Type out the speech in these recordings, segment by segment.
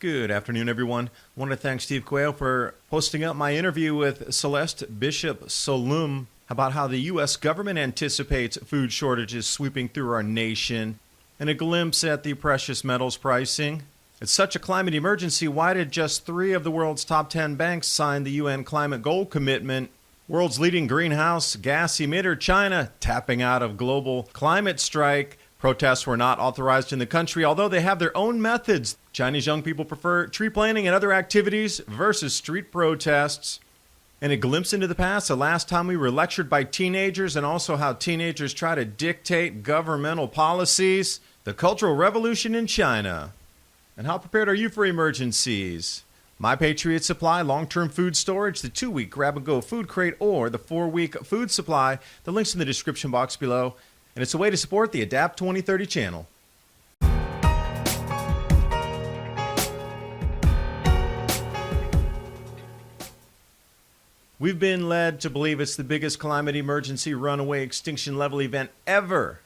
Good afternoon, everyone. I want to thank Steve Quayle for posting up my interview with Celeste Bishop Solum about how the U.S. government anticipates food shortages sweeping through our nation, and a glimpse at the precious metals pricing. It's such a climate emergency. Why did just 3 of the world's top 10 banks sign the UN climate goal commitment? World's leading greenhouse gas emitter, China, tapping out of global climate strike. Protests were not authorized in the country, although they have their own methods. Chinese young people prefer tree planting and other activities versus street protests. And a glimpse into the past, the last time we were lectured by teenagers, and also how teenagers try to dictate governmental policies. The Cultural Revolution in China. And how prepared are you for emergencies? My Patriot Supply, long-term food storage, the 2-week grab-and-go food crate, or the 4-week food supply. The link's in the description box below. And it's a way to support the Adapt 2030 channel. We've been led to believe it's the biggest climate emergency runaway extinction level event ever.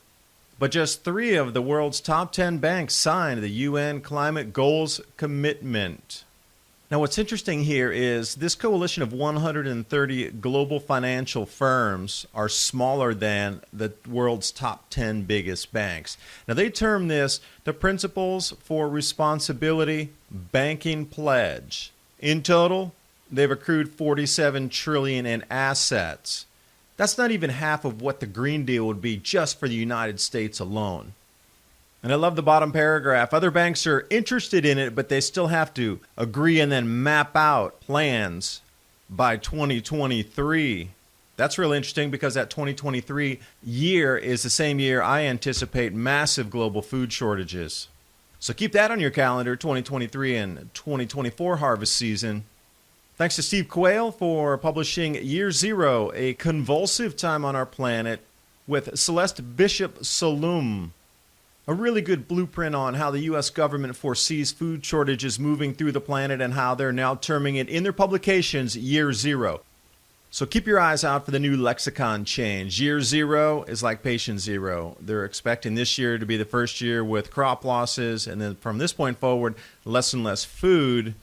But just 3 of the world's top 10 banks signed the UN climate goals commitment. Now, what's interesting here is this coalition of 130 global financial firms are smaller than the world's top 10 biggest banks. Now, they term this the Principles for Responsibility Banking Pledge. In total, they've accrued $47 trillion in assets. That's not even half of what the Green Deal would be just for the United States alone. And I love the bottom paragraph. Other banks are interested in it, but they still have to agree and then map out plans by 2023. That's real interesting because that 2023 year is the same year I anticipate massive global food shortages. So keep that on your calendar, 2023 and 2024 harvest season. Thanks to Steve Quayle for publishing Year Zero, a convulsive time on our planet, with Celeste Bishop Solum. A really good blueprint on how the U.S. government foresees food shortages moving through the planet and how they're now terming it in their publications Year Zero. So keep your eyes out for the new lexicon change. Year Zero is like patient zero. They're expecting this year to be the first year with crop losses, and then from this point forward, less and less food.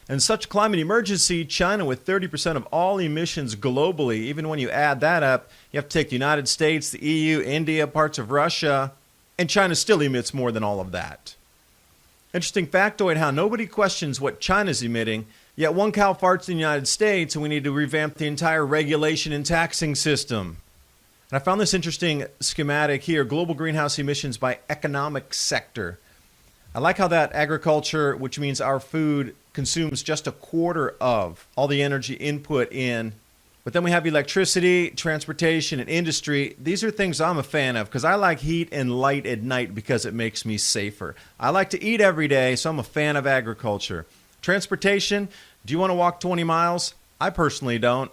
In such climate emergency, China with 30% of all emissions globally, even when you add that up, you have to take the United States, the EU, India, parts of Russia, and China still emits more than all of that. Interesting factoid how nobody questions what China's emitting, yet one cow farts in the United States and we need to revamp the entire regulation and taxing system. And I found this interesting schematic here, global greenhouse emissions by economic sector. I like how that agriculture, which means our food, consumes just a quarter of all the energy input in. But then we have electricity, transportation, and industry. These are things I'm a fan of because I like heat and light at night because it makes me safer. I like to eat every day, so I'm a fan of agriculture. Transportation, do you want to walk 20 miles? I personally don't.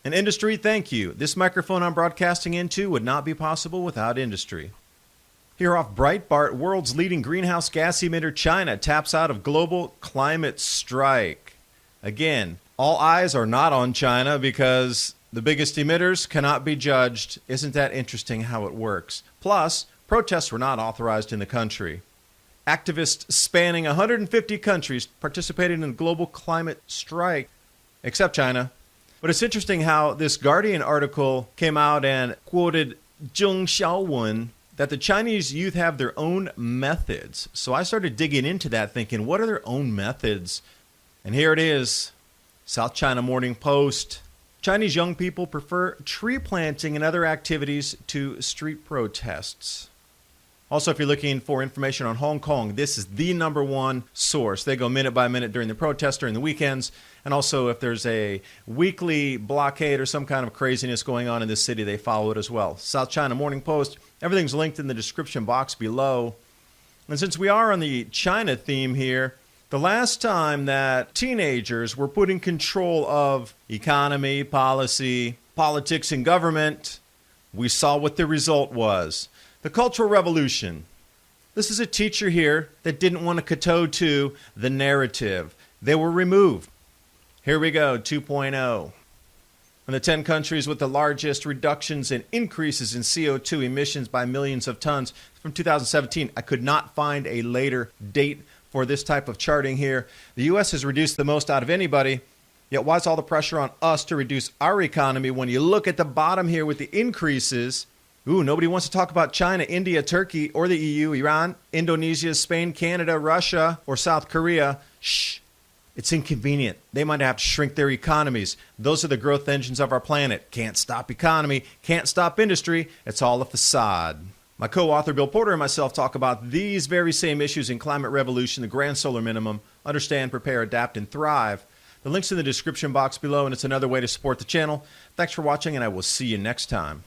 And industry, thank you. This microphone I'm broadcasting into would not be possible without industry. Here off Breitbart, world's leading greenhouse gas emitter, China, taps out of global climate strike. Again, all eyes are not on China because the biggest emitters cannot be judged. Isn't that interesting how it works? Plus, protests were not authorized in the country. Activists spanning 150 countries participated in the global climate strike, except China. But it's interesting how this Guardian article came out and quoted Zheng Xiaowen that the Chinese youth have their own methods. So I started digging into that thinking, what are their own methods? And here it is. South China Morning Post. Chinese young people prefer tree planting and other activities to street protests. Also, if you're looking for information on Hong Kong, this is the #1 source. They go minute by minute during the protests, during the weekends. And also, if there's a weekly blockade or some kind of craziness going on in this city, they follow it as well. South China Morning Post. Everything's linked in the description box below. And since we are on the China theme here, the last time that teenagers were put in control of economy, policy, politics, and government, we saw what the result was. The Cultural Revolution. This is a teacher here that didn't want to kowtow to the narrative. They were removed. Here we go, 2.0. And the 10 countries with the largest reductions and increases in CO2 emissions by millions of tons from 2017. I could not find a later date for this type of charting here. The U.S. has reduced the most out of anybody, yet why is all the pressure on us to reduce our economy when you look at the bottom here with the increases? Ooh, nobody wants to talk about China, India, Turkey, or the EU, Iran, Indonesia, Spain, Canada, Russia, or South Korea. Shh. It's inconvenient. They might have to shrink their economies. Those are the growth engines of our planet. Can't stop economy, can't stop industry. It's all a facade. My co-author Bill Porter and myself talk about these very same issues in Climate Revolution, the Grand Solar Minimum, Understand, Prepare, Adapt, and Thrive. The link's in the description box below, and it's another way to support the channel. Thanks for watching, and I will see you next time.